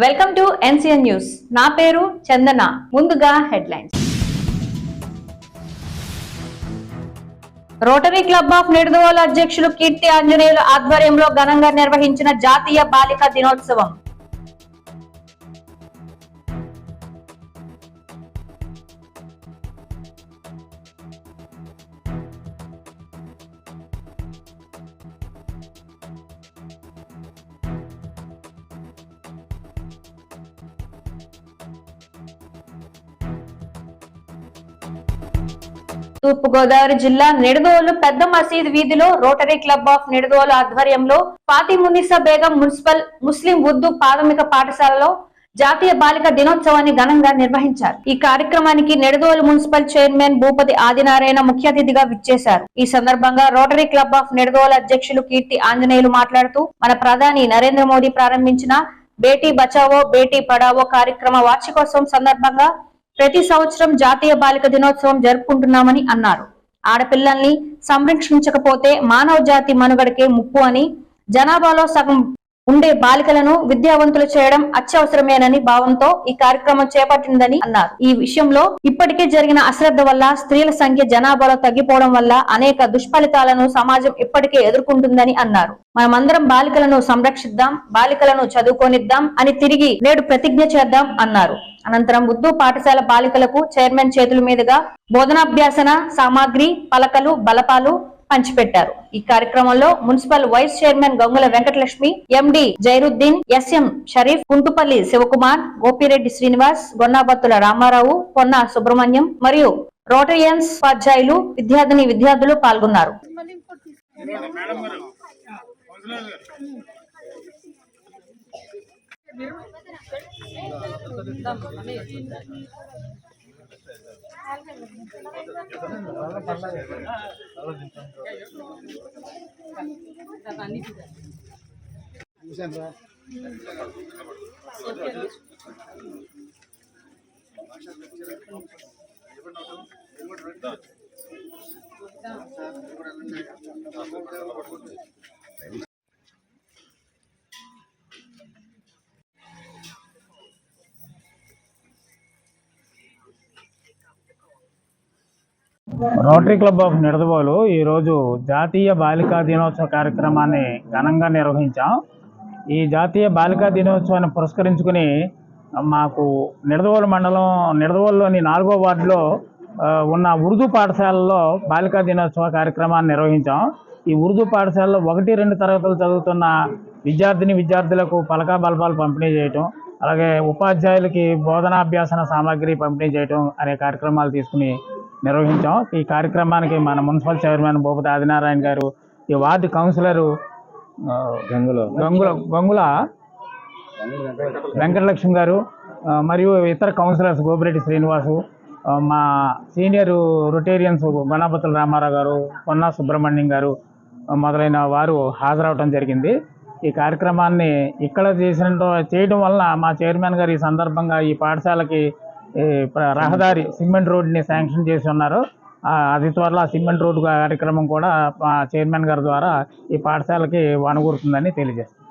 Welcome to NCN news. నా పేరు చందన. ముందుగా headlines. Rotary club of Nidadavolu అధ్యక్షులు కీర్తి ఆంజనేయులు ఆధ్వర్యంలో ఘనంగా నిర్వహించిన జాతీయ బాలికా దినోత్సవం. తూర్పుగోదావరి జిల్లా నిడదవోలు పెద్ద మసీద్ వీధిలో రోటరీ క్లబ్ ఆఫ్ నిడదవోలు ఆధ్వర్యంలో ఫాతిమున్నీసా బేగం మున్సిపల్ ముస్లిం ఉర్దూ ప్రాథమిక పాఠశాలలో జాతీయ బాలిక దినోత్సవాన్ని ఘనంగా నిర్వహించారు. ఈ కార్యక్రమానికి నిడదవోలు మున్సిపల్ చైర్మన్ భూపతి ఆదినారాయణ ముఖ్య అతిథిగా విచ్చేశారు. ఈ సందర్భంగా రోటరీ క్లబ్ ఆఫ్ నిడదవోలు అధ్యక్షులు కీర్తి ఆంజనేయులు మాట్లాడుతూ మన ప్రధాని నరేంద్ర మోదీ ప్రారంభించిన బేటీ బచావో బేటీ పడావో కార్యక్రమ వార్షికోత్సవం సందర్భంగా ప్రతి సంవత్సరం జాతీయ బాలిక దినోత్సవం జరుపుకుంటున్నామని అన్నారు. ఆడపిల్లల్ని సంరక్షించకపోతే మానవ జాతి మనుగడకే ముప్పు అని, జనాభాలో సగం ఉండే బాలికలను విద్యావంతులు చేయడం అత్యవసరమేనని భావంతో ఈ కార్యక్రమం చేపట్టిందని అన్నారు. ఈ విషయంలో ఇప్పటికే జరిగిన అశ్రద్ధ వల్ల స్త్రీల సంఖ్య జనాభాలో తగ్గిపోవడం వల్ల అనేక దుష్ఫలితాలను సమాజం ఇప్పటికే ఎదుర్కొంటుందని అన్నారు. మనమందరం బాలికలను సంరక్షిద్దాం, బాలికలను చదువుకోనిద్దాం అని తిరిగి నేడు ప్రతిజ్ఞ చేద్దాం అన్నారు. అనంతరం ఉర్దూ పాఠశాల బాలికలకు చైర్మన్ చేతుల మీదుగా బోధనాభ్యాసన సామాగ్రి, పలకలు, బలపాలు పంచిపెట్టారు. ఈ కార్యక్రమంలో municipal vice chairman Gangula Venkatalakshmi, MD Jairuddin, SM Sharif, Kuntupalli Shivakumar, Gopireddy Srinivas, Gonnabattula Ramarao, Ponna Subrahmanyam మరియు రోటరియన్స్ ఉపాధ్యాయులు, విద్యార్థులు పాల్గొన్నారు. రోటరీ క్లబ్ ఆఫ్ నిడదవోలు ఈరోజు జాతీయ బాలికా దినోత్సవ కార్యక్రమాన్ని ఘనంగా నిర్వహించాం. ఈ జాతీయ బాలికా దినోత్సవాన్ని పురస్కరించుకుని మాకు నిడదవోలు మండలం నిడదవోలులోని 4వ వార్డులో ఉన్న ఉర్దూ పాఠశాలలో బాలికా దినోత్సవ కార్యక్రమాన్ని నిర్వహించాం. ఈ ఉర్దూ పాఠశాలలో 1-2 తరగతులు చదువుతున్న విద్యార్థులకు పలకా బలపాలు పంపిణీ చేయటం, అలాగే ఉపాధ్యాయులకి బోధనాభ్యాసన సామాగ్రి పంపిణీ చేయటం అనే కార్యక్రమాలు తీసుకుని నిర్వహించాం. ఈ కార్యక్రమానికి మన మున్సిపల్ చైర్మన్ భూపతి ఆదినారాయణ గారు, ఈ వార్డు కౌన్సిలరు గంగుల వెంకటలక్ష్మి గారు మరియు ఇతర కౌన్సిలర్స్ గోపిరెడ్డి శ్రీనివాసు, మా సీనియర్ రొటేరియన్స్ గొన్నాబత్తుల రామారావు గారు, పొన్న సుబ్రహ్మణ్యం గారు మొదలైన వారు హాజరవటం జరిగింది. ఈ కార్యక్రమాన్ని ఇక్కడ చేయడం వలన మా చైర్మన్ గారు ఈ సందర్భంగా ఈ పాఠశాలకి రహదారి సిమెంట్ రోడ్ని శాంక్షన్ చేసి ఉన్నారు. అతి త్వరలో సిమెంట్ రోడ్డు కార్యక్రమం కూడా మా చైర్మన్ గారి ద్వారా ఈ పాఠశాలకి వనగూరుతుందని తెలియజేస్తుంది.